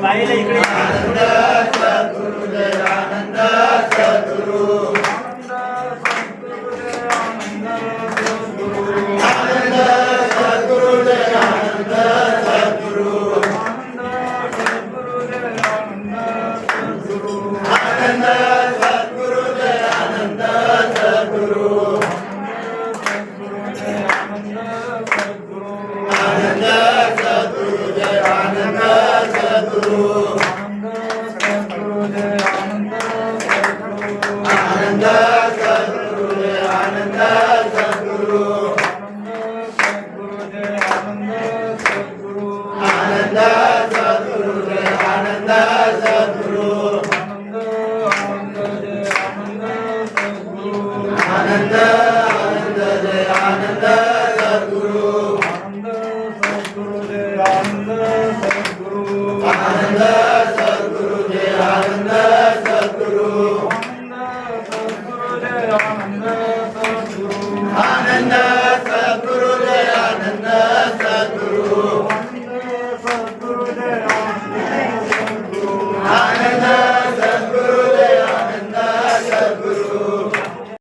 बाईला इकडे आनंद सद्गुरु जय आनंद सद्गुरु आनंद सद्गुरु जय आनंद सद्गुरु आनंद सद्गुरु जय आनंद सद्गुरु आनंद सद्गुरु जय आनंद सद्गुरु आनंद सद्गुरु जय आनंद सद्गुरु आनंद सद्गुरु जय आनंद सद्गुरु आनंद आनंद जय आनंद सद्गुरु आनंद सद्गुरु जय आनंद सद्गुरु आनंद